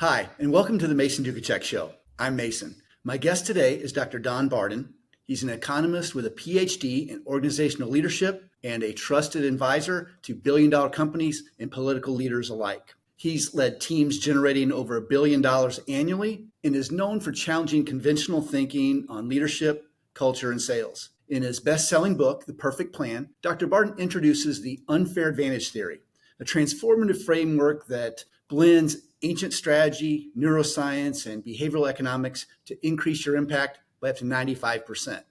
Hi, and welcome to the Mason Duchatschek Show. I'm Mason. My guest today is Dr. Don Barden. He's an economist with a PhD in organizational leadership and a trusted advisor to billion-dollar companies and political leaders alike. He's led teams generating over $1 billion annually and is known for challenging conventional thinking on leadership, culture, and sales. In his best-selling book, The Perfect Plan, Dr. Barden introduces the unfair advantage theory, a transformative framework that blends ancient strategy, neuroscience, and behavioral economics to increase your impact by up to 95%.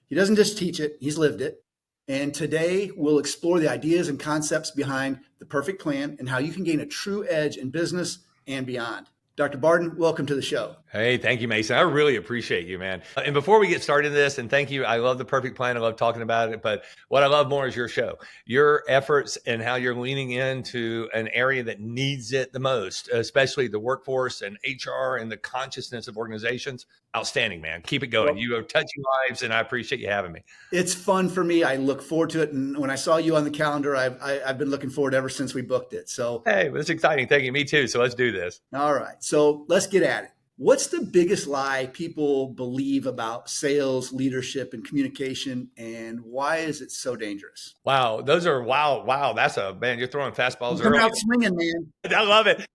He doesn't just teach it, he's lived it. And today we'll explore the ideas and concepts behind the perfect plan and how you can gain a true edge in business and beyond. Dr. Barden, welcome to the show. Hey, thank you, Mason. I really appreciate you, man. And before we get started in this, and thank you, I love the perfect plan. I love talking about it. But what I love more is your show, your efforts and how you're leaning into an area that needs it the most, especially the workforce and HR and the consciousness of organizations. Outstanding, man. Keep it going. You are touching lives, and I appreciate you having me. It's fun for me. I look forward to it. And when I saw you on the calendar, I've been looking forward ever since we booked it. So, hey, that's exciting. Thank you. Me too. So let's do this. All right. So let's get at it. What's the biggest lie people believe about sales, leadership, and communication, and why is it so dangerous? Wow. Those are wow. That's man, you're throwing fastballs Come early. out swinging, man. I love it.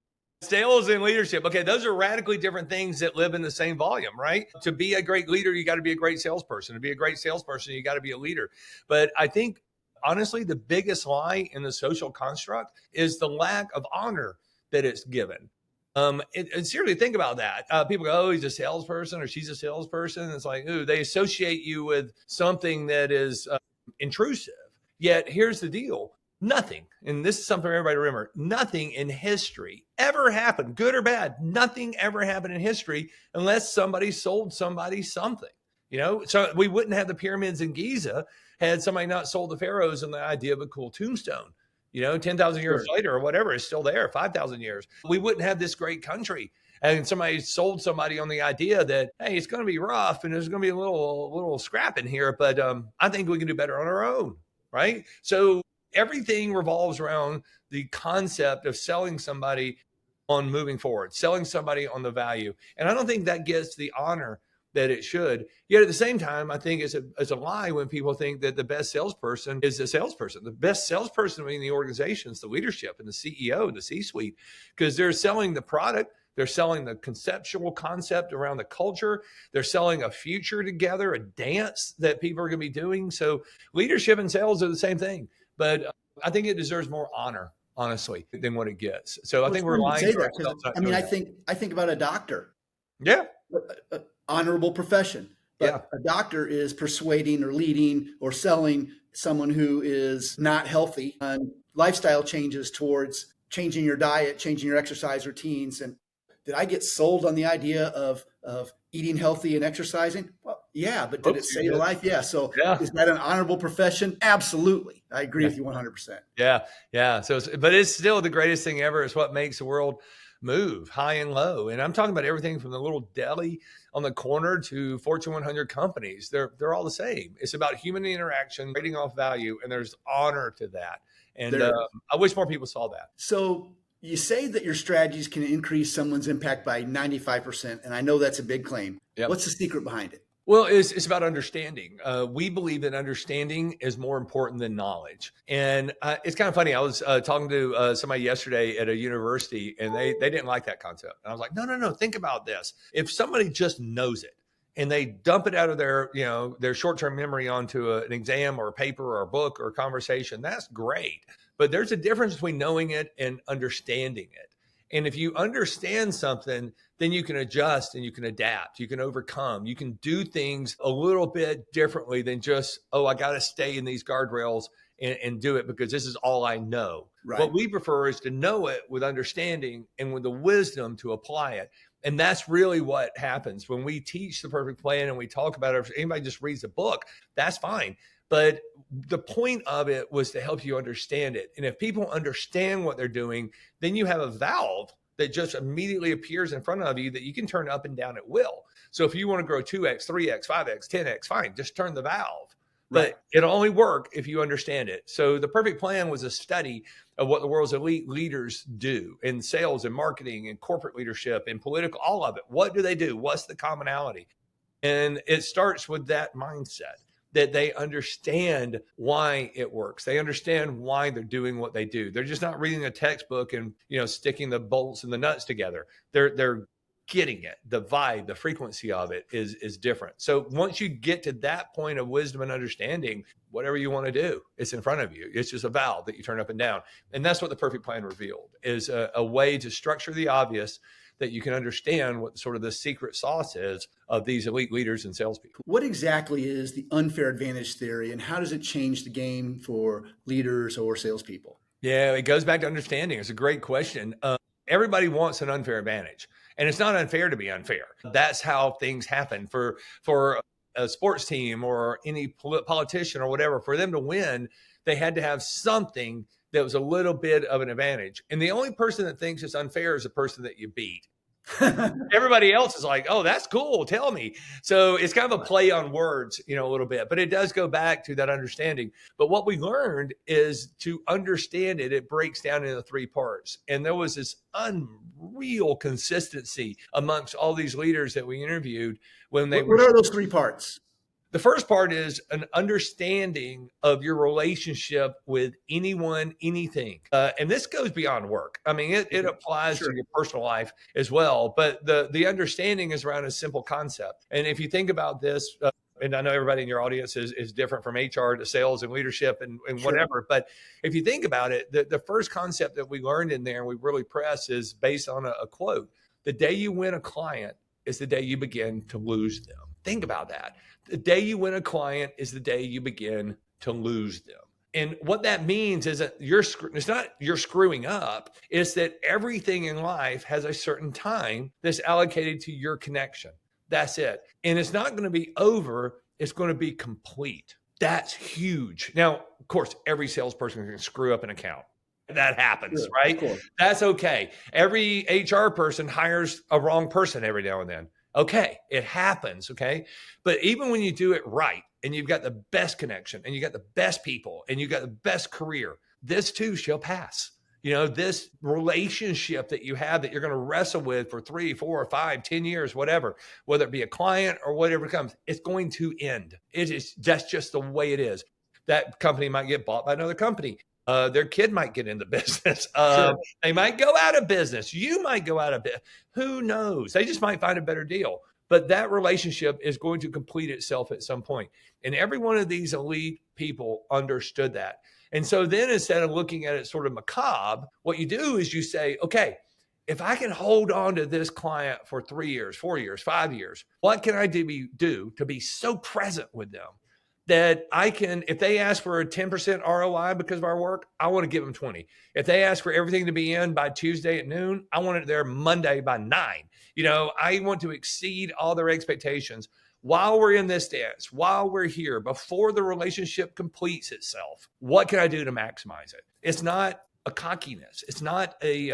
Sales and leadership. Okay, those are radically different things that live in the same volume, right? To be a great leader, you got to be a great salesperson. To be a great salesperson, you got to be a leader. But I think, honestly, the biggest lie in the social construct is the lack of honor that it's given. And seriously, think about that. People go, oh, he's a salesperson or she's a salesperson. It's like, ooh, they associate you with something that is intrusive. Yet here's the deal. Nothing, and this is something for everybody to remember, nothing in history ever happened, good or bad. Nothing ever happened in history unless somebody sold somebody something, So we wouldn't have the pyramids in Giza had somebody not sold the pharaohs and the idea of a cool tombstone. 10,000 years later or whatever is still there, 5,000 years. We wouldn't have this great country. And somebody sold somebody on the idea that, hey, it's going to be rough and there's going to be a little scrap in here, but I think we can do better on our own, right? So everything revolves around the concept of selling somebody on moving forward, selling somebody on the value. And I don't think that gets the honor that it should. Yet at the same time, I think it's a lie when people think that the best salesperson is the salesperson. The best salesperson in the organization is the leadership and the CEO and the C-suite, because they're selling the product. They're selling the conceptual concept around the culture. They're selling a future together, a dance that people are going to be doing. So leadership and sales are the same thing. But I think it deserves more honor, honestly, than what it gets. So I think we're lying to ourselves. I think about a doctor. Yeah. Honorable profession. But a doctor is persuading or leading or selling someone who is not healthy on lifestyle changes towards changing your diet, changing your exercise routines. And did I get sold on the idea of eating healthy and exercising? Well, yeah, but did it save your life? Yeah. So is that an honorable profession? Absolutely. I agree with you 100%. Yeah. So, but it's still the greatest thing ever. It's what makes the world move high and low. And I'm talking about everything from the little deli on the corner to Fortune 100 companies. They're all the same. It's about human interaction, trading off value, and there's honor to that. And I wish more people saw that. So you say that your strategies can increase someone's impact by 95%, and I know that's a big claim. Yep. What's the secret behind it? Well, it's about understanding. We believe that understanding is more important than knowledge. And it's kind of funny. I was talking to somebody yesterday at a university, and they didn't like that concept. And I was like, no, think about this. If somebody just knows it and they dump it out of their short-term memory onto an exam or a paper or a book or a conversation, that's great. But there's a difference between knowing it and understanding it. And if you understand something, then you can adjust and you can adapt, you can overcome, you can do things a little bit differently than just, I got to stay in these guardrails and do it because this is all I know. Right. What we prefer is to know it with understanding and with the wisdom to apply it. And that's really what happens when we teach the perfect plan and we talk about it. If anybody just reads the book, that's fine. But the point of it was to help you understand it. And if people understand what they're doing, then you have a valve that just immediately appears in front of you that you can turn up and down at will. So if you want to grow 2x, 3x, 5x, 10x, fine, just turn the valve. Right. but it'll only work if you understand it. So the perfect plan was a study of what the world's elite leaders do in sales and marketing and corporate leadership and political, all of it. What do they do? What's the commonality? And it starts with that mindset that they understand why it works. They understand why they're doing what they do. They're just not reading a textbook and, sticking the bolts and the nuts together. They're getting it. The vibe, the frequency of it is different. So once you get to that point of wisdom and understanding, whatever you want to do, it's in front of you. It's just a valve that you turn up and down. And that's what the perfect plan revealed, is a way to structure the obvious that you can understand what sort of the secret sauce is of these elite leaders and salespeople. What exactly is the unfair advantage theory, and how does it change the game for leaders or salespeople? Yeah, it goes back to understanding. It's a great question. Everybody wants an unfair advantage, and it's not unfair to be unfair. That's how things happen for a sports team or any politician or whatever. For them to win, they had to have something that was a little bit of an advantage. And the only person that thinks it's unfair is the person that you beat. Everybody else is like, oh, that's cool. Tell me. So it's kind of a play on words, a little bit, but it does go back to that understanding. But what we learned is to understand it, it breaks down into three parts. And there was this unreal consistency amongst all these leaders that we interviewed when they What are those three parts? The first part is an understanding of your relationship with anyone, anything. And this goes beyond work. I mean, it applies to your personal life as well. But the understanding is around a simple concept. And if you think about this, and I know everybody in your audience is different from HR to sales and leadership and whatever. But if you think about it, the first concept that we learned in there and we really press is based on a quote. The day you win a client is the day you begin to lose them. Think about that. The day you win a client is the day you begin to lose them. And what that means is that it's not you're screwing up. It's that everything in life has a certain time that's allocated to your connection. That's it. And it's not going to be over. It's going to be complete. That's huge. Now, of course, every salesperson can screw up an account. That happens, Sure, right? That's okay. Every HR person hires a wrong person every now and then. Okay, it happens, okay? But even when you do it right and you've got the best connection and you got the best people and you got the best career, this too shall pass. This relationship that you have that you're going to wrestle with for 3, 4, 5, 10 years, whatever, whether it be a client or whatever it comes, it's going to end. That's just the way it is. That company might get bought by another company. Their kid might get into business. Sure. They might go out of business. You might go out of business. Who knows? They just might find a better deal. But that relationship is going to complete itself at some point. And every one of these elite people understood that. And so then instead of looking at it sort of macabre, what you do is you say, okay, if I can hold on to this client for 3 years, 4 years, 5 years, what can I do to be so present with them that I can, if they ask for a 10% ROI because of our work, I want to give them 20. If they ask for everything to be in by Tuesday at noon, I want it there Monday by 9. I want to exceed all their expectations while we're in this dance, while we're here, before the relationship completes itself. What can I do to maximize it? It's not a cockiness. It's not a,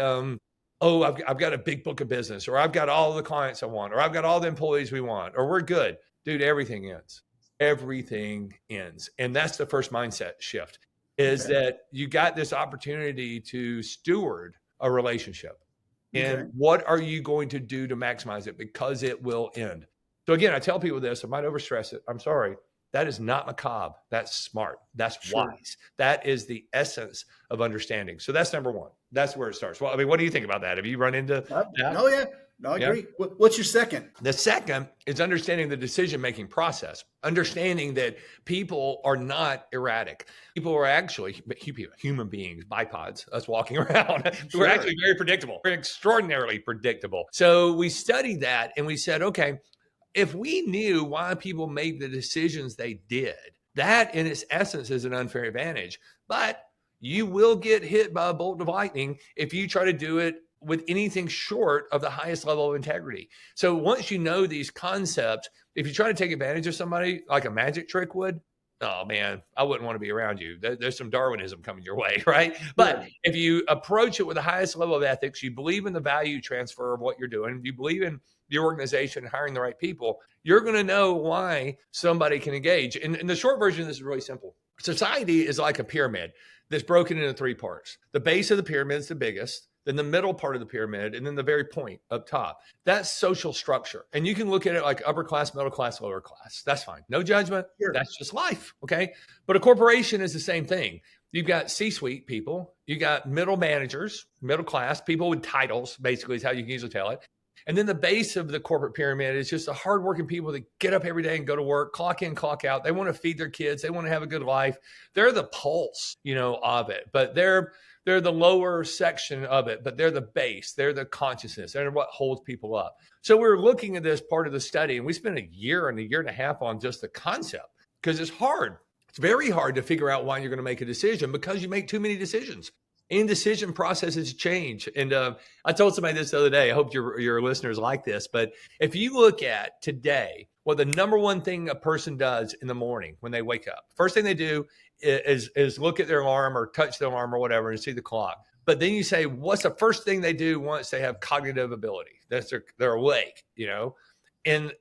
I've got a big book of business, or I've got all the clients I want, or I've got all the employees we want, or we're good. Dude, everything ends. Everything ends. And that's the first mindset shift, is that you got this opportunity to steward a relationship. And what are you going to do to maximize it? Because it will end. So again, I tell people this, I might overstress it. I'm sorry. That is not macabre. That's smart. That's wise. That is the essence of understanding. So that's number one. That's where it starts. Well, I mean, what do you think about that? Have you run into that? Oh, yeah. No, I agree. What's your second? The second is understanding the decision-making process, understanding that people are not erratic. People are actually human beings, bipods, us walking around. We're actually very predictable. We're extraordinarily predictable. So we studied that and we said, okay, if we knew why people made the decisions they did, that in its essence is an unfair advantage. But you will get hit by a bolt of lightning if you try to do it with anything short of the highest level of integrity. So once you know these concepts, if you try to take advantage of somebody like a magic trick would, oh man, I wouldn't want to be around you. There's some Darwinism coming your way, right? But if you approach it with the highest level of ethics, you believe in the value transfer of what you're doing, you believe in your organization hiring the right people, you're going to know why somebody can engage. And the short version of this is really simple. Society is like a pyramid that's broken into 3 parts. The base of the pyramid is the biggest, then the middle part of the pyramid, and then the very point up top. That's social structure. And you can look at it like upper class, middle class, lower class. That's fine. No judgment. Sure. That's just life. Okay. But a corporation is the same thing. You've got C-suite people, you got middle managers, middle class, people with titles, basically is how you can usually tell it. And then the base of the corporate pyramid is just the hardworking people that get up every day and go to work, clock in, clock out. They want to feed their kids. They want to have a good life. They're the pulse, of it, but they're the lower section of it, but they're the base. They're the consciousness. They're what holds people up. So we're looking at this part of the study, and we spent a year and a half on just the concept because it's hard. It's very hard to figure out why you're going to make a decision because you make too many decisions. Indecision processes change. And I told somebody this the other day. I hope your listeners like this. But if you look at today, what the number one thing a person does in the morning when they wake up, first thing they do is look at their alarm or touch their alarm or whatever and see the clock. But then you say, what's the first thing they do once they have cognitive ability? That's they're awake, and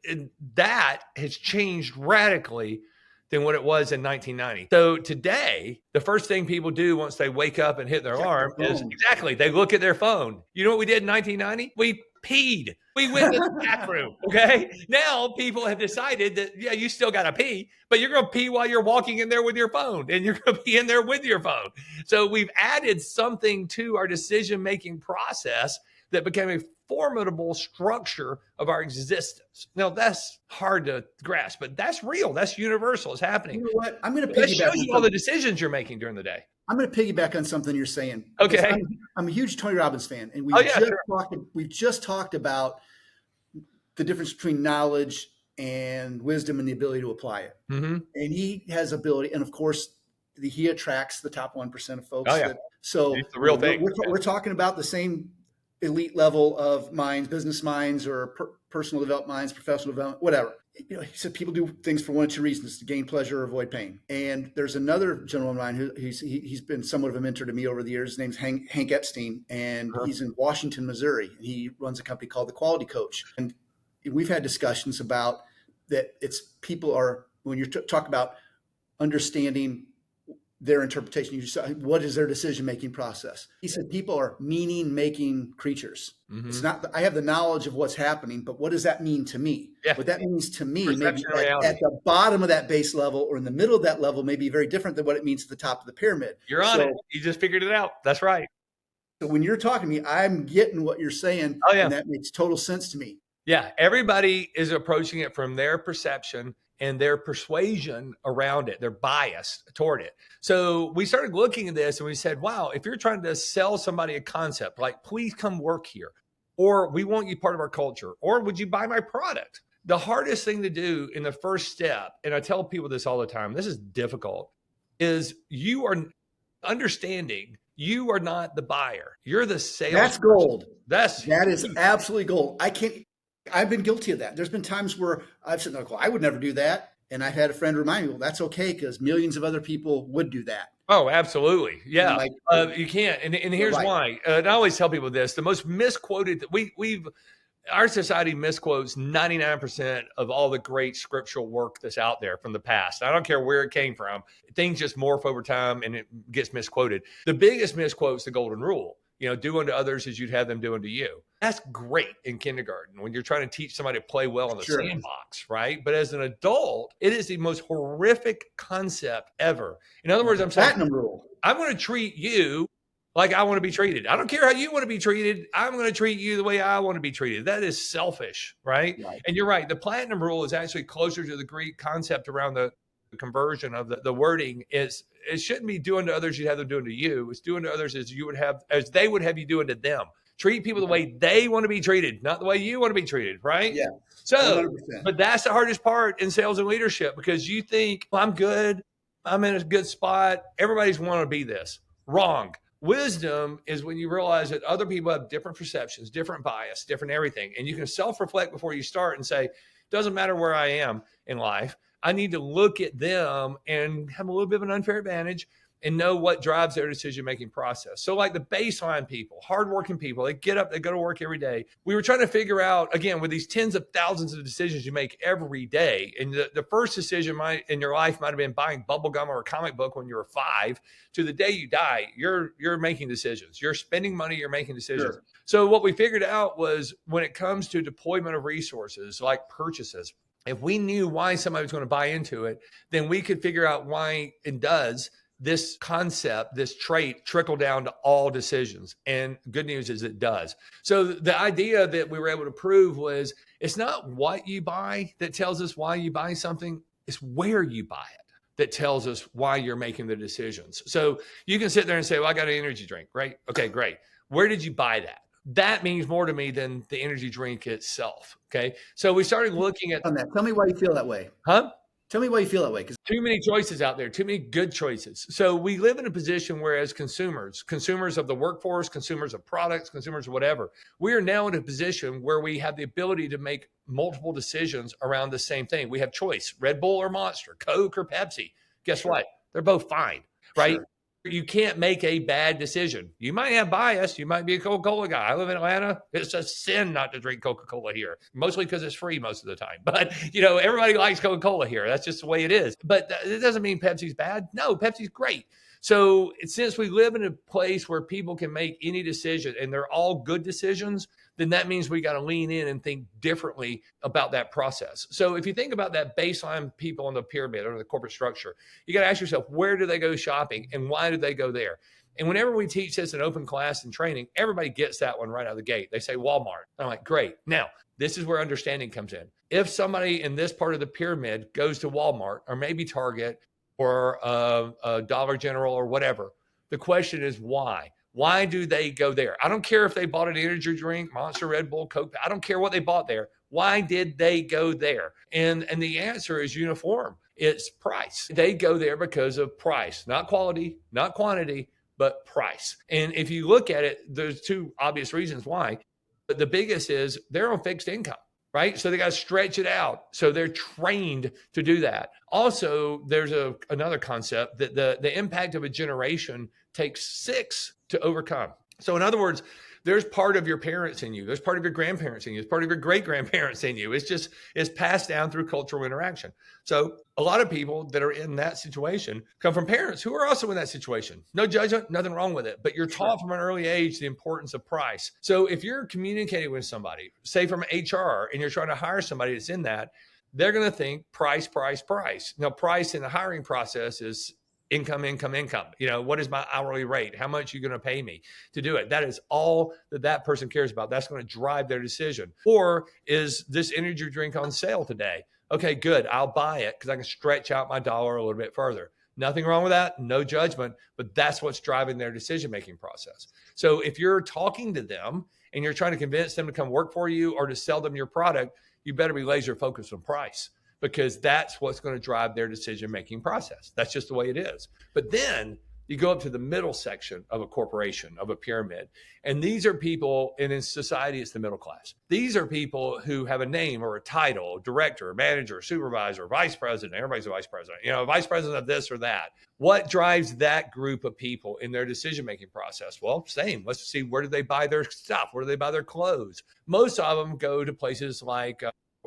that has changed radically than what it was in 1990. So today, the first thing people do once they wake up and hit their alarm is they look at their phone. You know what we did in 1990? We peed. We went to the bathroom. Okay. Now people have decided that, you still got to pee, but you're going to pee while you're walking in there with your phone and you're going to be in there with your phone. So we've added something to our decision-making process that became a formidable structure of our existence. Now that's hard to grasp, but that's real. That's universal. It's happening. You know what? I'm going to piggyback. That shows you all the decisions you're making during the day. I'm going to piggyback on something you're saying. Okay. I'm a huge Tony Robbins fan, and we've just talked about the difference between knowledge and wisdom and the ability to apply it. Mm-hmm. And he has ability, and of course, he attracts the top 1% of folks. So it's the real thing. We're talking about the same elite level of minds, business minds, or personal development minds, professional development, whatever. He said people do things for one of 2 reasons: to gain pleasure or avoid pain. And there's another gentleman of mine who he's been somewhat of a mentor to me over the years. His name's Hank Epstein, and he's in Washington, Missouri. And he runs a company called The Quality Coach. And we've had discussions about that. It's people are, when you talk about understanding their interpretation, what is their decision-making process? He said people are meaning-making creatures. Mm-hmm. It's not, I have the knowledge of what's happening, but what does that mean to me? Yeah. What that means to me, maybe at the bottom of that base level or in the middle of that level, may be very different than what it means at the top of the pyramid. You're on it. You just figured it out. That's right. So when you're talking to me, I'm getting what you're saying, and that makes total sense to me. Yeah, everybody is approaching it from their perception and their persuasion around it. They're biased toward it. So we started looking at this and we said, wow, if you're trying to sell somebody a concept, like, please come work here, or we want you part of our culture, or would you buy my product? The hardest thing to do in the first step, and I tell people this all the time, this is difficult, is you are understanding you are not the buyer. You're the sales. That's gold. That is absolutely gold. I've been guilty of that. There's been times where I've said, I would never do that. And I've had a friend remind me, well, that's okay, because millions of other people would do that. Oh, absolutely. Yeah. You can't. And here's why. And I always tell people this, the most misquoted, our society misquotes 99% of all the great scriptural work that's out there from the past. I don't care where it came from. Things just morph over time and it gets misquoted. The biggest misquote is the golden rule. Do unto others as you'd have them do unto you. That's great in kindergarten when you're trying to teach somebody to play well in the sandbox, right? But as an adult, it is the most horrific concept ever. In other words, I'm saying, platinum rule. I'm going to treat you like I want to be treated. I don't care how you want to be treated. I'm going to treat you the way I want to be treated. That is selfish, right? And you're right. The platinum rule is actually closer to the Greek concept around the conversion of the wording. Is it shouldn't be do unto others you'd have them do unto you. It's do unto others as they would have you do unto them. Treat people the way they want to be treated, not the way you want to be treated, right? Yeah. So, 100%. But that's the hardest part in sales and leadership, because you think, well, I'm good, I'm in a good spot, everybody's want to be this. Wrong. Wisdom is when you realize that other people have different perceptions, different bias, different everything. And you can self-reflect before you start and say, doesn't matter where I am in life. I need to look at them and have a little bit of an unfair advantage and know what drives their decision-making process. So like the baseline people, hardworking people, they get up, they go to work every day. We were trying to figure out, again, with these tens of thousands of decisions you make every day, and the first decision in your life might have been buying bubble gum or a comic book when you were 5, to the day you die, you're making decisions. You're spending money, you're making decisions. Sure. So what we figured out was when it comes to deployment of resources like purchases, if we knew why somebody was going to buy into it, then we could figure out why it does this concept, this trait trickle down to all decisions. And good news is it does. So the idea that we were able to prove was it's not what you buy that tells us why you buy something, it's where you buy it that tells us why you're making the decisions. So you can sit there and say, well, I got an energy drink, right? Okay, great. Where did you buy that? That means more to me than the energy drink itself. Okay. So we started looking at On that. Tell me why you feel that way. Huh? Tell me why you feel that way. Too many choices out there, too many good choices. So we live in a position where as consumers of the workforce, consumers of products, consumers of whatever, we are now in a position where we have the ability to make multiple decisions around the same thing. We have choice, Red Bull or Monster, Coke or Pepsi. Guess what? They're both fine, right? Sure. You can't make a bad decision. You might have bias. You might be a Coca-Cola guy. I live in Atlanta. It's a sin not to drink Coca-Cola here, mostly because it's free most of the time. But, everybody likes Coca-Cola here. That's just the way it is. But it doesn't mean Pepsi's bad. No, Pepsi's great. So since we live in a place where people can make any decision and they're all good decisions, then that means we got to lean in and think differently about that process. So if you think about that baseline people on the pyramid or the corporate structure, you got to ask yourself, where do they go shopping and why do they go there? And whenever we teach this in open class and training, everybody gets that one right out of the gate. They say Walmart. I'm like, great. Now, this is where understanding comes in. If somebody in this part of the pyramid goes to Walmart or maybe Target or a Dollar General or whatever, the question is why? Why do they go there? I don't care if they bought an energy drink, Monster, Red Bull, Coke. I don't care what they bought there. Why did they go there? And the answer is uniform. It's price. They go there because of price, not quality, not quantity, but price. And if you look at it, there's two obvious reasons why. But the biggest is they're on fixed income, right? So they got to stretch it out. So they're trained to do that. Also, there's another concept that the impact of a generation takes 6 to overcome. So in other words, there's part of your parents in you. There's part of your grandparents in you. There's part of your great-grandparents in you. It's passed down through cultural interaction. So a lot of people that are in that situation come from parents who are also in that situation. No judgment, nothing wrong with it. But you're taught from an early age the importance of price. So if you're communicating with somebody, say from HR, and you're trying to hire somebody that's in that, they're going to think price, price, price. Now, price in the hiring process is income. What is my hourly rate? How much are you going to pay me to do it? That is all that person cares about. That's going to drive their decision. Or is this energy drink on sale today? Okay, good. I'll buy it because I can stretch out my dollar a little bit further. Nothing wrong with that. No judgment, but that's what's driving their decision-making process. So if you're talking to them and you're trying to convince them to come work for you or to sell them your product, you better be laser focused on price, because that's what's going to drive their decision-making process. That's just the way it is. But then you go up to the middle section of a corporation, of a pyramid. And these are people, and in society, it's the middle class. These are people who have a name or a title, director, manager, supervisor, vice president. Everybody's a vice president, vice president of this or that. What drives that group of people in their decision-making process? Well, same. Let's see, where do they buy their stuff? Where do they buy their clothes? Most of them go to places like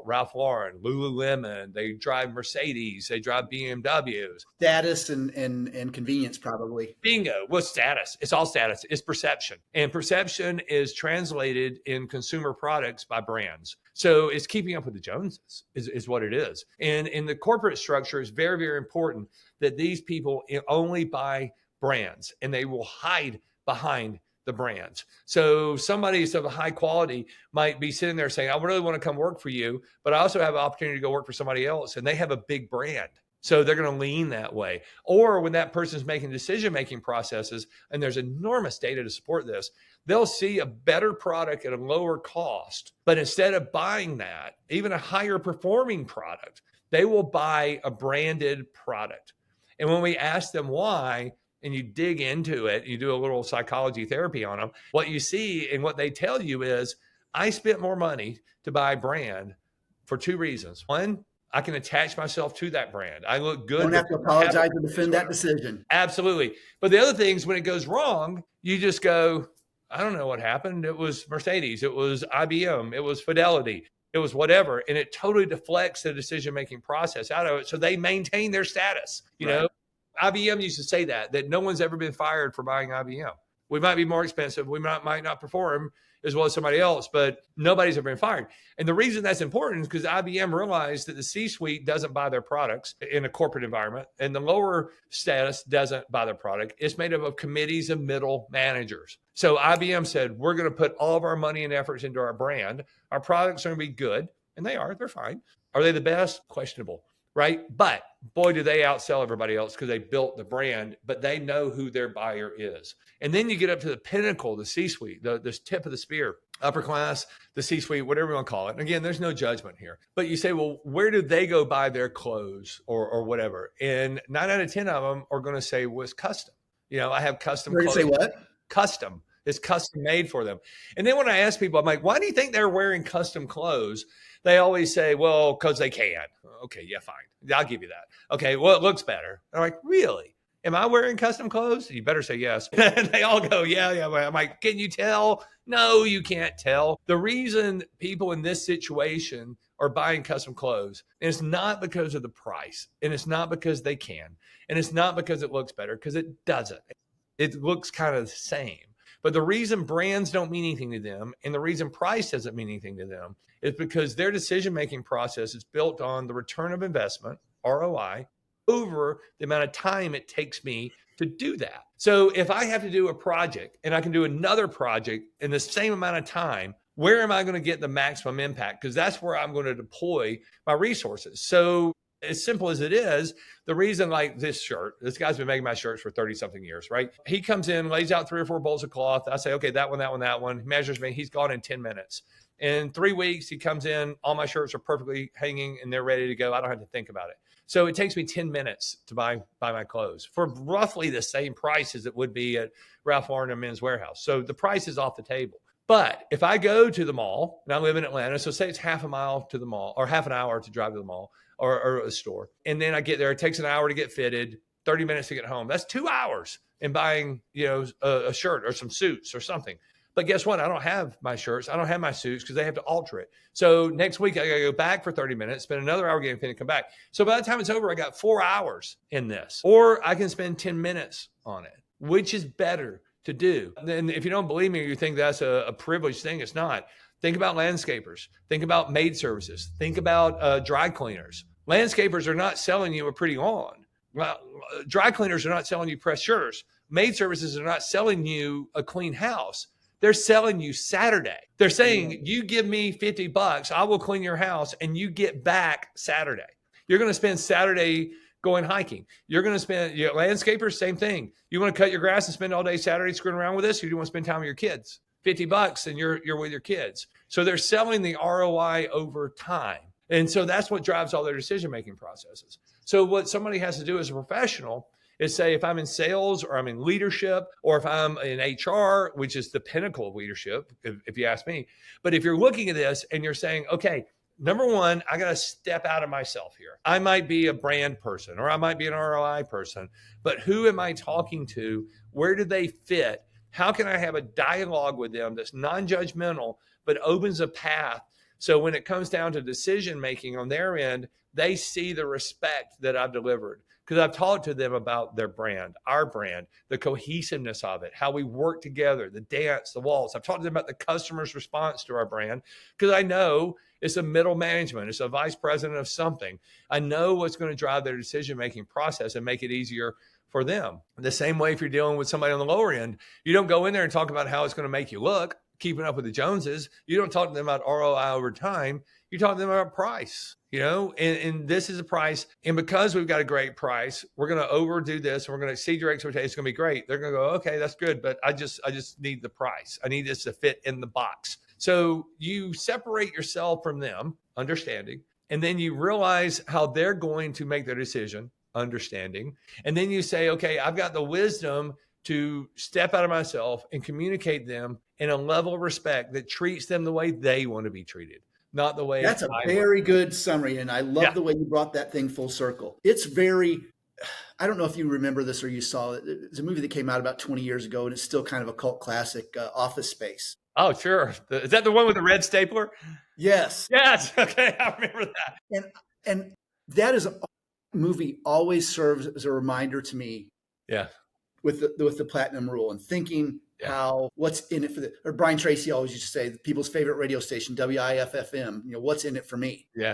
Ralph Lauren, Lululemon, they drive Mercedes, they drive BMWs. Status and convenience, probably. Bingo. What's status? It's all status. It's perception. And perception is translated in consumer products by brands. So it's keeping up with the Joneses is what it is. And in the corporate structure, it's very, very important that these people only buy brands, and they will hide behind the brands. So somebody of high quality might be sitting there saying, I really want to come work for you, but I also have an opportunity to go work for somebody else, and they have a big brand. So they're going to lean that way. Or when that person's making decision-making processes, and there's enormous data to support this, they'll see a better product at a lower cost. But instead of buying that, even a higher performing product, they will buy a branded product. And when we ask them why, and you dig into it, you do a little psychology therapy on them, what you see and what they tell you is, I spent more money to buy a brand for 2 reasons. One, I can attach myself to that brand. I look good. Don't have to apologize or defend that decision. Absolutely. But the other things, when it goes wrong, you just go, I don't know what happened. It was Mercedes. It was IBM. It was Fidelity. It was whatever. And it totally deflects the decision-making process out of it. So they maintain their status. You know, IBM used to say that no one's ever been fired for buying IBM. We might be more expensive. We might not perform as well as somebody else, but nobody's ever been fired. And the reason that's important is because IBM realized that the C-suite doesn't buy their products in a corporate environment, and the lower status doesn't buy their product. It's made up of committees of middle managers. So IBM said, we're going to put all of our money and efforts into our brand. Our products are going to be good, and they're fine. Are they the best? Questionable, right? But boy, do they outsell everybody else because they built the brand, but they know who their buyer is. And then you get up to the pinnacle, the C-suite, the tip of the spear, upper class, the C-suite, whatever you want to call it. And again, there's no judgment here. But you say, well, where do they go buy their clothes or whatever? And 9 out of 10 of them are going to say, well, it's custom. You know, I have custom clothes. Say what? Custom. It's custom made for them. And then when I ask people, I'm like, why do you think they're wearing custom clothes? They always say, well, because they can. Okay, yeah, fine. I'll give you that. Okay, well, it looks better. I'm like, really? Am I wearing custom clothes? You better say yes. And they all go, yeah. I'm like, can you tell? No, you can't tell. The reason people in this situation are buying custom clothes, and it's not because of the price, and it's not because they can, and it's not because it looks better, because it doesn't. It looks kind of the same. But the reason brands don't mean anything to them, and the reason price doesn't mean anything to them, is because their decision-making process is built on the return of investment, ROI, over the amount of time it takes me to do that. So if I have to do a project and I can do another project in the same amount of time, where am I going to get the maximum impact? Because that's where I'm going to deploy my resources. So as simple as it is, the reason like this guy's been making my shirts for 30 something years, right? He comes in, lays out 3 or 4 bolts of cloth. I say, okay, that one, he measures me. He's gone in 10 minutes. In 3 weeks, he comes in, all my shirts are perfectly hanging and they're ready to go. I don't have to think about it. So it takes me 10 minutes to buy my clothes for roughly the same price as it would be at Ralph Lauren or Men's Warehouse. So the price is off the table. But if I go to the mall, and I live in Atlanta, so say it's half a mile to the mall or half an hour to drive to the mall or a store. And then I get there, it takes an hour to get fitted, 30 minutes to get home. That's 2 hours in buying, a shirt or some suits or something. But guess what? I don't have my shirts. I don't have my suits because they have to alter it. So next week, I got to go back for 30 minutes, spend another hour getting fit and come back. So by the time it's over, I got 4 hours in this. Or I can spend 10 minutes on it, which is better to do. And if you don't believe me, or you think that's a privileged thing, it's not. Think about landscapers. Think about maid services. Think about dry cleaners. Landscapers are not selling you a pretty lawn. Well, dry cleaners are not selling you pressed shirts. Maid services are not selling you a clean house. They're selling you Saturday. They're saying, you give me $50, I will clean your house, and you get back Saturday. You're going to spend Saturday going hiking. You're going to spend, landscapers, same thing. You want to cut your grass and spend all day Saturday screwing around with this, or you want to spend time with your kids? $50 and you're with your kids. So they're selling the ROI over time. And so that's what drives all their decision-making processes. So what somebody has to do as a professional is say, if I'm in sales or I'm in leadership, or if I'm in HR, which is the pinnacle of leadership, if you ask me. But if you're looking at this and you're saying, okay, number one, I got to step out of myself here. I might be a brand person, or I might be an ROI person, but who am I talking to? Where do they fit? How can I have a dialogue with them that's non-judgmental, but opens a path? So when it comes down to decision-making on their end, they see the respect that I've delivered. Because I've talked to them about their brand, our brand, the cohesiveness of it, how we work together, the dance, the waltz. I've talked to them about the customer's response to our brand, because I know it's a middle management. It's a vice president of something. I know what's going to drive their decision-making process and make it easier for them. The same way if you're dealing with somebody on the lower end, you don't go in there and talk about how it's going to make you look, keeping up with the Joneses. You don't talk to them about ROI over time. You talk to them about price. And this is a price. And because we've got a great price, we're going to overdo this. And we're going to exceed your expectations. It's going to be great. They're going to go, okay, that's good. But I just need the price. I need this to fit in the box. So you separate yourself from them, understanding, and then you realize how they're going to make their decision, understanding. And then you say, okay, I've got the wisdom to step out of myself and communicate them in a level of respect that treats them the way they want to be treated. not the way That's a I work. very good summary. And I love Yeah. the way you brought that thing full circle. It's very, I don't know if you remember this or you saw it. It's a movie that came out about 20 years ago, and it's still kind of a cult classic, Office Space. Oh, sure. Is that the one with the red stapler? Yes. Yes. Okay. I remember that. And, and that is a movie always serves as a reminder to me Yeah. with the platinum rule and thinking how what's in it for or Brian Tracy always used to say people's favorite radio station, WIFFM, what's in it for me. Yeah.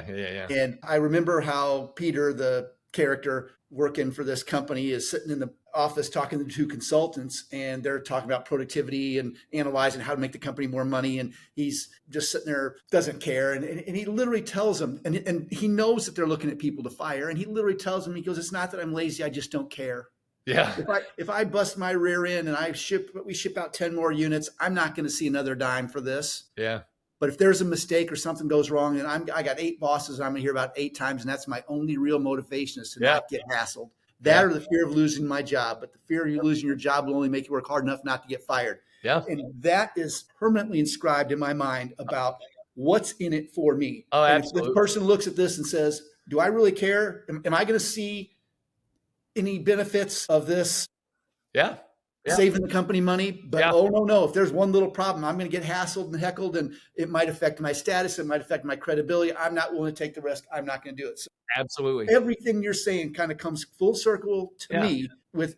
And I remember how Peter, the character working for this company, is sitting in the office talking to two consultants, and they're talking about productivity and analyzing how to make the company more money. And he's just sitting there, doesn't care. And he literally tells them, and he knows that they're looking at people to fire. And he literally tells them, he goes, "It's not that I'm lazy. I just don't care. Yeah. If I bust my rear end and we ship out 10 more units, I'm not going to see another dime for this. Yeah. But if there's a mistake or something goes wrong, and I got 8 bosses, I'm going to hear about 8 times, and that's my only real motivation is to not get hassled. That or the fear of losing my job. But the fear of you losing your job will only make you work hard enough not to get fired." Yeah. And that is permanently inscribed in my mind about what's in it for me. Oh, and absolutely. if the person looks at this and says, "Do I really care? Am I going to see any benefits of this saving the company money?" But oh no, if there's one little problem, I'm going to get hassled and heckled, and it might affect my status, it might affect my credibility. I'm not willing to take the risk. I'm not going to do it. So absolutely. Everything you're saying kind of comes full circle to me with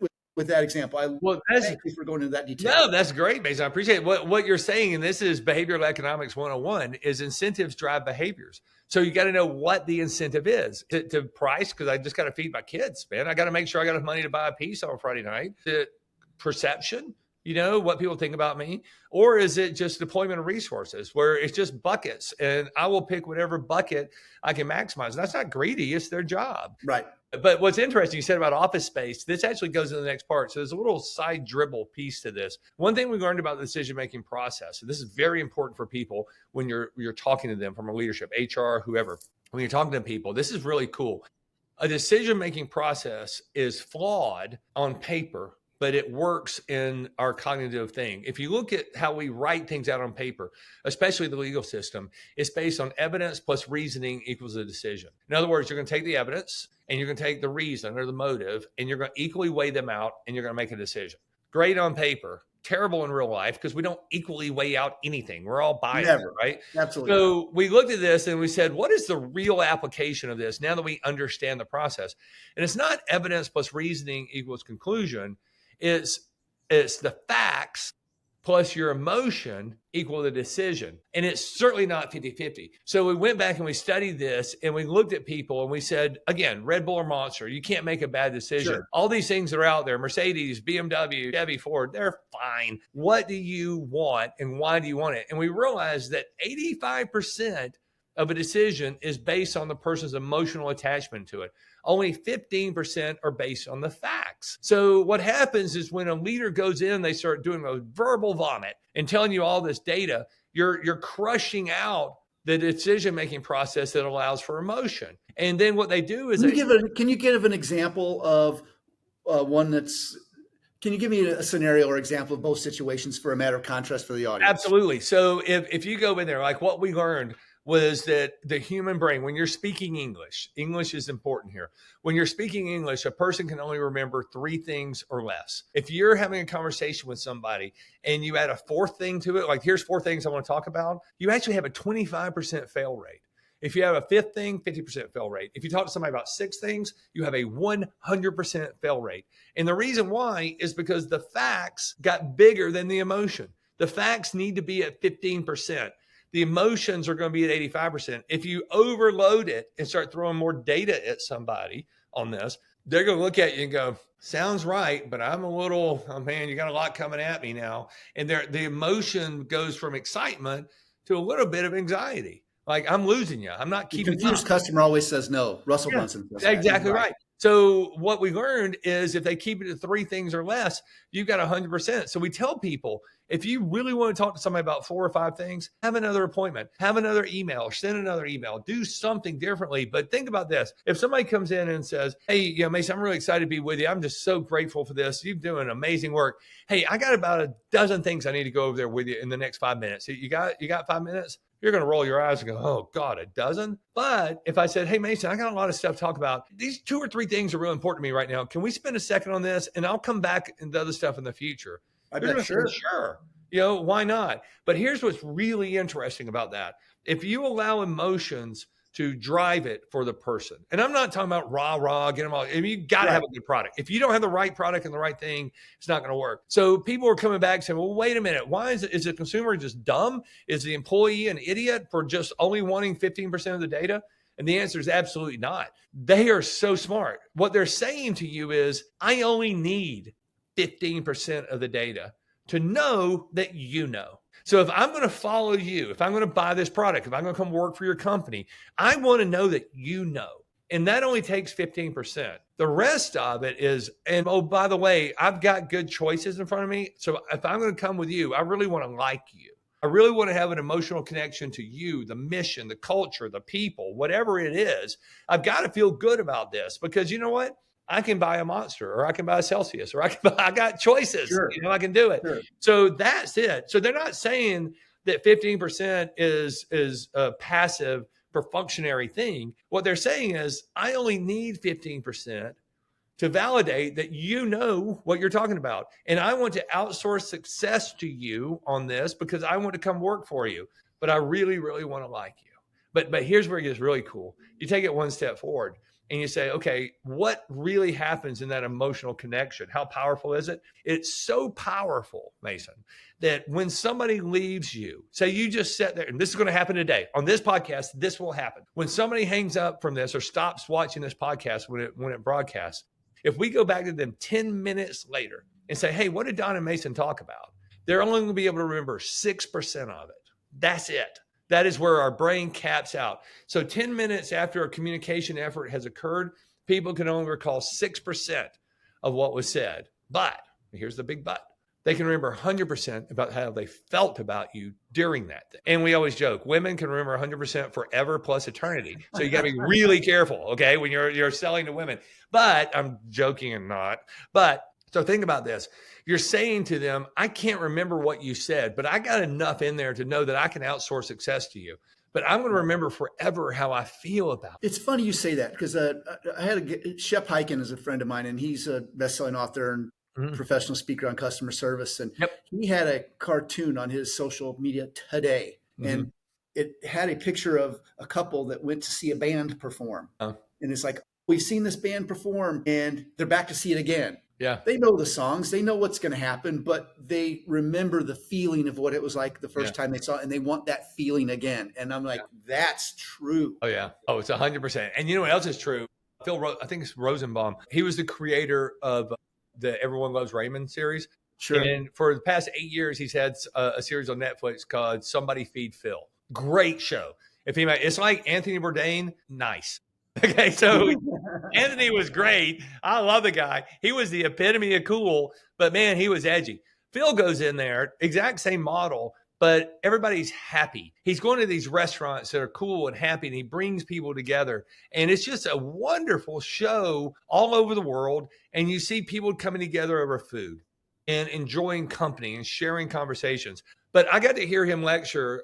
that example. Thank you for going into that detail. No, that's great, Mason. I appreciate it. What you're saying, and this is behavioral economics 101, is incentives drive behaviors. So you got to know what the incentive is to price, because I just got to feed my kids, man. I got to make sure I got enough money to buy a piece on Friday night. The perception, what people think about me, or is it just deployment of resources where it's just buckets and I will pick whatever bucket I can maximize? That's not greedy. It's their job. Right. But what's interesting, you said about Office Space, this actually goes into the next part. So there's a little side dribble piece to this. One thing we learned about the decision-making process, and this is very important for people when you're talking to them from a leadership, HR, whoever, when you're talking to people, this is really cool. A decision-making process is flawed on paper, but it works in our cognitive thing. If you look at how we write things out on paper, especially the legal system, it's based on evidence plus reasoning equals a decision. In other words, you're going to take the evidence and you're going to take the reason or the motive, and you're going to equally weigh them out, and you're going to make a decision. Great on paper, terrible in real life, because we don't equally weigh out anything. We're all biased, right? Absolutely. So we looked at this and we said, what is the real application of this now that we understand the process? And it's not evidence plus reasoning equals conclusion. It's the facts plus your emotion equal the decision. And it's certainly not 50-50. So we went back and we studied this and we looked at people and we said, again, Red Bull or Monster, you can't make a bad decision. Sure. All these things that are out there, Mercedes, BMW, Chevy, Ford, they're fine. What do you want and why do you want it? And we realized that 85% of a decision is based on the person's emotional attachment to it. Only 15% are based on the facts. So what happens is when a leader goes in, they start doing a verbal vomit and telling you all this data, you're crushing out the decision-making process that allows for emotion. And then what they do is can you give an example of one that's, can you give me a scenario or example of both situations for a matter of contrast for the audience? Absolutely. So if you go in there, like what we learned was that the human brain, when you're speaking English is important here. When you're speaking English, a person can only remember 3 things or less. If you're having a conversation with somebody and you add a 4th thing to it, like here's 4 things I want to talk about, you actually have a 25% fail rate. If you have a 5th thing, 50% fail rate. If you talk to somebody about 6 things, you have a 100% fail rate. And the reason why is because the facts got bigger than the emotion. The facts need to be at 15%. The emotions are going to be at 85%. If you overload it and start throwing more data at somebody on this, they're going to look at you and go, sounds right, but I'm a little, oh man, you got a lot coming at me now. And the emotion goes from excitement to a little bit of anxiety. Like, I'm losing you. I'm not keeping up. The confused customer always says no. Russell Brunson says that. Exactly right. So what we learned is if they keep it to 3 things or less, you've got 100%. So we tell people, if you really want to talk to somebody about 4 or 5 things, have another appointment, have another email, or send another email, do something differently. But think about this. If somebody comes in and says, hey, Mason, I'm really excited to be with you. I'm just so grateful for this. You're doing amazing work. Hey, I got about a dozen things I need to go over there with you in the next 5 minutes. You got 5 minutes? you're going to roll your eyes and go, oh God, a dozen? But if I said, hey, Mason, I got a lot of stuff to talk about. These 2 or 3 things are really important to me right now. Can we spend a second on this? And I'll come back and the other stuff in the future. I You're bet gonna say, sure. sure. Why not? But here's what's really interesting about that. If you allow emotions to drive it for the person, and I'm not talking about rah, get them all. I mean, you got to have a good product. If you don't have the right product and the right thing, it's not going to work. So people are coming back saying, well, wait a minute. Why is the consumer just dumb? Is the employee an idiot for just only wanting 15% of the data? And the answer is absolutely not. They are so smart. What they're saying to you is, I only need 15% of the data to know that you know. So if I'm going to follow you, if I'm going to buy this product, if I'm going to come work for your company, I want to know that you know. And that only takes 15%. The rest of it is, and oh, by the way, I've got good choices in front of me. So if I'm going to come with you, I really want to like you. I really want to have an emotional connection to you, the mission, the culture, the people, whatever it is. I've got to feel good about this because you know what? I can buy a Monster or I can buy a Celsius or I got choices. Sure. I can do it. Sure. So that's it. So they're not saying that 15% is a passive perfunctionary thing. What they're saying is I only need 15% to validate that you know what you're talking about. And I want to outsource success to you on this because I want to come work for you. But I really, really want to like you. But here's where it gets really cool. You take it one step forward. And you say, okay, what really happens in that emotional connection? How powerful is it? It's so powerful, Mason, that when somebody leaves you, say you just sat there, and this is going to happen today on this podcast, this will happen. When somebody hangs up from this or stops watching this podcast when it broadcasts, if we go back to them 10 minutes later and say, hey, what did Don and Mason talk about? They're only going to be able to remember 6% of it. That's it. That is where our brain caps out. So 10 minutes after a communication effort has occurred, people can only recall 6% of what was said. But here's the big but. They can remember 100% about how they felt about you during that thing. And we always joke, women can remember 100% forever plus eternity. So you got to be really careful, okay, when you're selling to women. But I'm joking and not. But so think about this. You're saying to them, I can't remember what you said, but I got enough in there to know that I can outsource success to you. But I'm going to remember forever how I feel about it. It's funny you say that because I had Shep Hyken is a friend of mine, and he's a best-selling author and professional speaker on customer service. And he had a cartoon on his social media today, and it had a picture of a couple that went to see a band perform. And it's like, we've seen this band perform, and they're back to see it again. Yeah. They know the songs, they know what's going to happen, but they remember the feeling of what it was like the first time they saw it, and they want that feeling again. And I'm like, that's true. Oh, yeah. Oh, it's 100%. And you know what else is true? I think it's Rosenbaum. He was the creator of the Everyone Loves Raymond series. Sure. And for the past 8 years, he's had a series on Netflix called Somebody Feed Phil. Great show. It's like Anthony Bourdain, nice. Okay, so Anthony was great. I love the guy. He was the epitome of cool, but man, he was edgy. Phil goes in there, exact same model, but everybody's happy. He's going to these restaurants that are cool and happy, and he brings people together. And it's just a wonderful show all over the world. And you see people coming together over food and enjoying company and sharing conversations. But I got to hear him lecture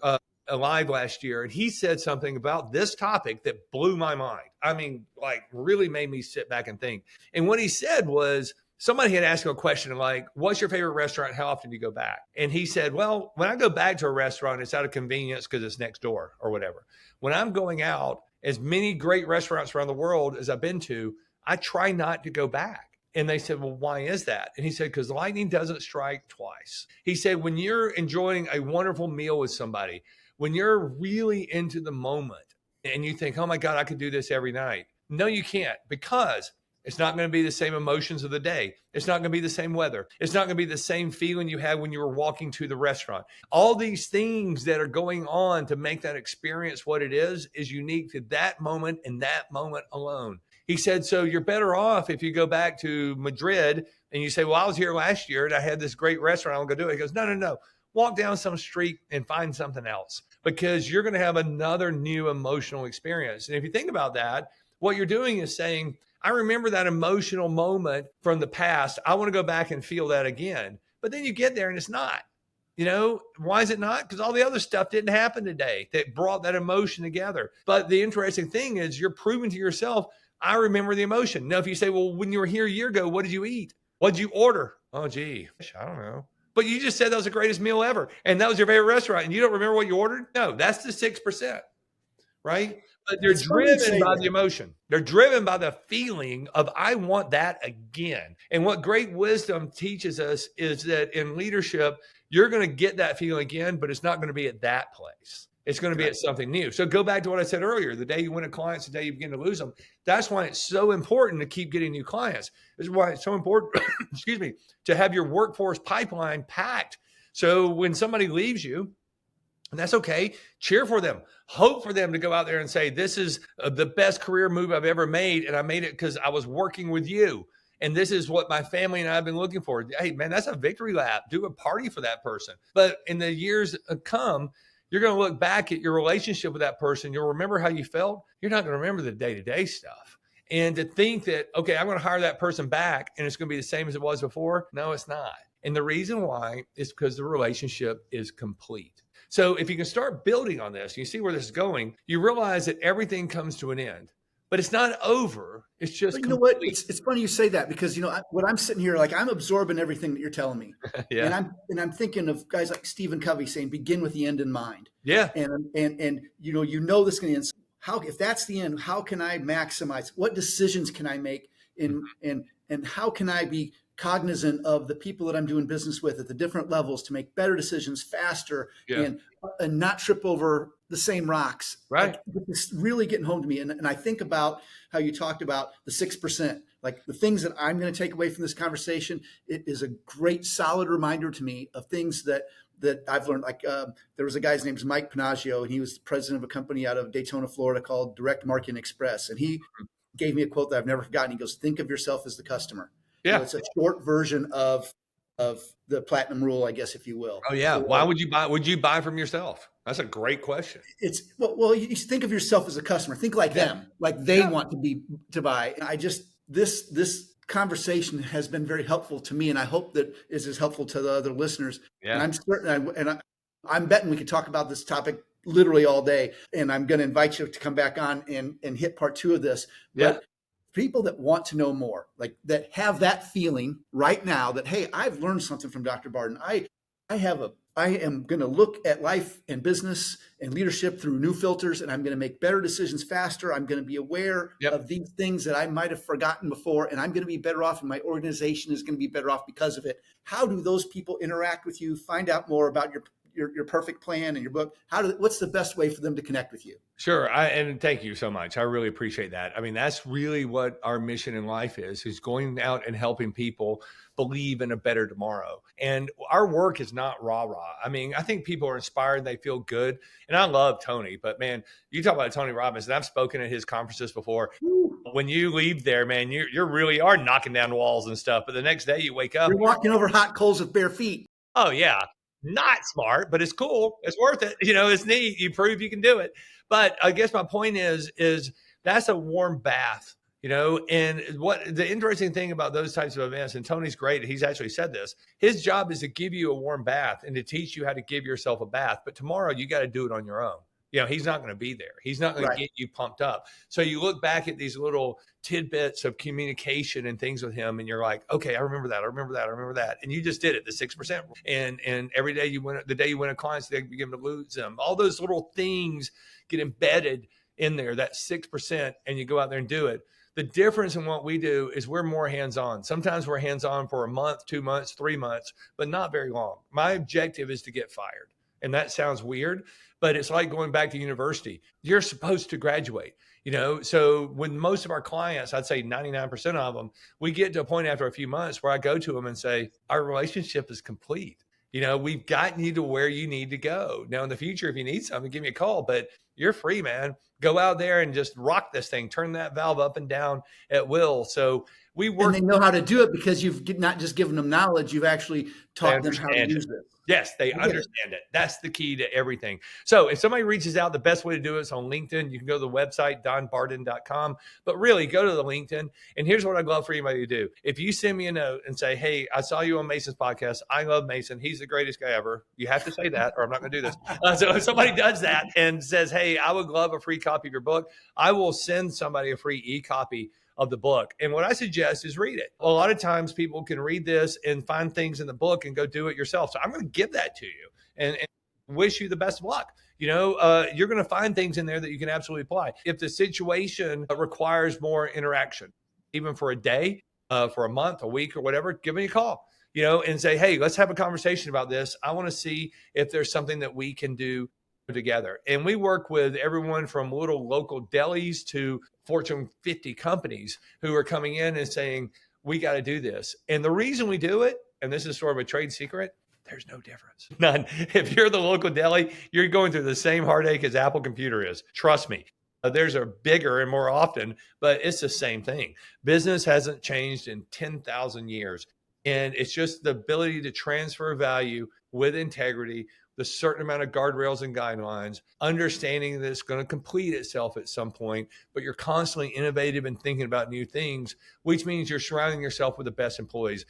live last year, and he said something about this topic that blew my mind. I mean, like really made me sit back and think. And what he said was, somebody had asked him a question like, what's your favorite restaurant? How often do you go back? And he said, well, when I go back to a restaurant, it's out of convenience because it's next door or whatever. When I'm going out, as many great restaurants around the world as I've been to, I try not to go back. And they said, well, why is that? And he said, because lightning doesn't strike twice. He said, when you're enjoying a wonderful meal with somebody, when you're really into the moment and you think, oh my God, I could do this every night. No, you can't, because it's not going to be the same emotions of the day. It's not going to be the same weather. It's not going to be the same feeling you had when you were walking to the restaurant. All these things that are going on to make that experience what it is unique to that moment and that moment alone. He said, so you're better off if you go back to Madrid and you say, well, I was here last year and I had this great restaurant. I'll go do it. He goes, no. Walk down some street and find something else, because you're going to have another new emotional experience. And if you think about that, what you're doing is saying, I remember that emotional moment from the past. I want to go back and feel that again. But then you get there and it's not. Why is it not? Because all the other stuff didn't happen today that brought that emotion together. But the interesting thing is you're proving to yourself, I remember the emotion. Now, if you say, well, when you were here a year ago, what did you eat? What did you order? Oh, gee, I don't know. But you just said that was the greatest meal ever. And that was your favorite restaurant. And you don't remember what you ordered? No, that's the 6%, right? But they're It's funny you driven say by that. the emotion. They're driven by the feeling of, I want that again. And what great wisdom teaches us is that in leadership, you're going to get that feeling again, but it's not going to be at that place. It's going to be at something new. So go back to what I said earlier. The day you win a client, the day you begin to lose them. That's why it's so important to keep getting new clients. This is why it's so important, excuse me, to have your workforce pipeline packed. So when somebody leaves you, and that's okay, cheer for them, hope for them to go out there and say, this is the best career move I've ever made. And I made it because I was working with you. And this is what my family and I have been looking for. Hey, man, that's a victory lap. Do a party for that person. But in the years to come, you're going to look back at your relationship with that person. You'll remember how you felt. You're not going to remember the day-to-day stuff. And to think that, okay, I'm going to hire that person back and it's going to be the same as it was before. No, it's not. And the reason why is because the relationship is complete. So if you can start building on this, you see where this is going, you realize that everything comes to an end, but it's not over. It's just But you know complete. what? It's funny you say that because, when I'm ssitting here, like I'm absorbing everything that you're telling me. Yeah. And I'm thinking of guys like Stephen Covey saying, begin with the end in mind. Yeah. And this is going to end. If that's the end, how can I maximize? What decisions can I make and how can I be cognizant of the people that I'm doing business with at the different levels to make better decisions faster and not trip over the same rocks. Right. Like, it's really getting home to me. And I think about how you talked about the 6%, like the things that I'm going to take away from this conversation. It is a great, solid reminder to me of things that I've learned. Like there was a guy's name is Mike Panaggio, and he was the president of a company out of Daytona, Florida called Direct Marketing Express. And he gave me a quote that I've never forgotten. He goes, think of yourself as the customer. Yeah. It's a short version of the platinum rule, I guess, if you will. Oh yeah. Why would you buy? Would you buy from yourself? That's a great question. It's well, you think of yourself as a customer. Think like them, like they want to buy. And this conversation has been very helpful to me, and I hope that is as helpful to the other listeners. Yeah. And I'm certain, I'm betting we could talk about this topic literally all day. And I'm going to invite you to come back on and hit part 2 of this. But people that want to know more, like that have that feeling right now that, hey, I've learned something from Dr. Barden. I am going to look at life and business and leadership through new filters, and I'm going to make better decisions faster. I'm going to be aware of these things that I might have forgotten before, and I'm going to be better off, and my organization is going to be better off because of it. How do those people interact with you? Find out more about your perfect plan and your book. What's the best way for them to connect with you? Sure. And thank you so much. I really appreciate that. I mean, that's really what our mission in life is going out and helping people believe in a better tomorrow. And our work is not rah-rah. I mean, I think people are inspired. They feel good. And I love Tony, but man, you talk about Tony Robbins, and I've spoken at his conferences before. Woo. When you leave there, man, you really are knocking down walls and stuff. But the next day you wake up. You're walking over hot coals with bare feet. Oh yeah. Not smart, but it's cool. It's worth it. It's neat. You prove you can do it. But I guess my point is that's a warm bath, and what the interesting thing about those types of events, and Tony's great. He's actually said this, his job is to give you a warm bath and to teach you how to give yourself a bath. But tomorrow you got to do it on your own. He's not going to be there. He's not going to get you pumped up. So you look back at these little tidbits of communication and things with him, and you're like, okay, I remember that. And you just did it, the 6%. And every day the day you win a client, they begin to lose them. All those little things get embedded in there, that 6%, and you go out there and do it. The difference in what we do is we're more hands-on. Sometimes we're hands-on for a month, 2 months, 3 months, but not very long. My objective is to get fired. And that sounds weird, but it's like going back to university. You're supposed to graduate, So when most of our clients, I'd say 99% of them, we get to a point after a few months where I go to them and say, our relationship is complete. We've gotten you to where you need to go. Now in the future, if you need something, give me a call, but you're free, man. Go out there and just rock this thing, turn that valve up and down at will. So we work. And they know how to do it because you've not just given them knowledge, you've actually taught them how to use it. Yes, they understand it. That's the key to everything. So if somebody reaches out, the best way to do it is on LinkedIn. You can go to the website, donbarden.com, but really go to the LinkedIn. And here's what I'd love for anybody to do. If you send me a note and say, hey, I saw you on Mason's podcast. I love Mason. He's the greatest guy ever. You have to say that or I'm not going to do this. So if somebody does that and says, hey, I would love a free copy of your book, I will send somebody a free e-copy of the book. And what I suggest is read it. A lot of times people can read this and find things in the book and go do it yourself. So I'm going to give that to you and wish you the best of luck. You're going to find things in there that you can absolutely apply. If the situation requires more interaction, even for a day, for a month, a week or whatever, give me a call, and say, hey, let's have a conversation about this. I want to see if there's something that we can do together. And we work with everyone from little local delis to Fortune 50 companies who are coming in and saying, we got to do this. And the reason we do it, and this is sort of a trade secret, there's no difference. None. If you're the local deli, you're going through the same heartache as Apple Computer is. Trust me. Theirs are bigger and more often, but it's the same thing. Business hasn't changed in 10,000 years. And it's just the ability to transfer value with integrity, the certain amount of guardrails and guidelines, understanding that it's going to complete itself at some point, but you're constantly innovative and thinking about new things, which means you're surrounding yourself with the best employees.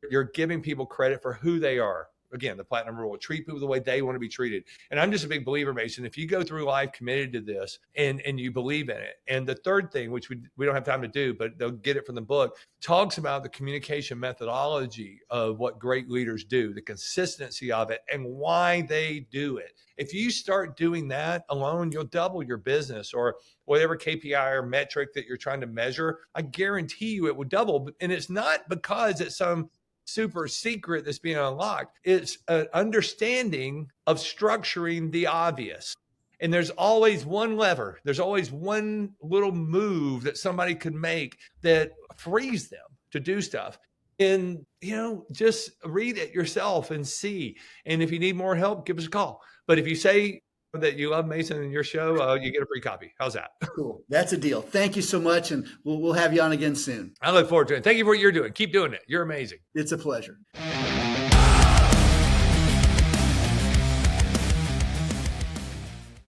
You're giving people credit for who they are. Again, the platinum rule, treat people the way they want to be treated. And I'm just a big believer, Mason, if you go through life committed to this and you believe in it. And the third thing, which we don't have time to do, but they'll get it from the book, talks about the communication methodology of what great leaders do, the consistency of it and why they do it. If you start doing that alone, you'll double your business or whatever KPI or metric that you're trying to measure. I guarantee you it will double. And it's not because it's some super secret that's being unlocked. It's an understanding of structuring the obvious. And there's always one lever. There's always one little move that somebody could make that frees them to do stuff. And, just read it yourself and see. And if you need more help, give us a call. But if you say that you love Mason and your show, you get a free copy. How's that? Cool. That's a deal. Thank you so much. And we'll have you on again soon. I look forward to it. Thank you for what you're doing. Keep doing it. You're amazing. It's a pleasure.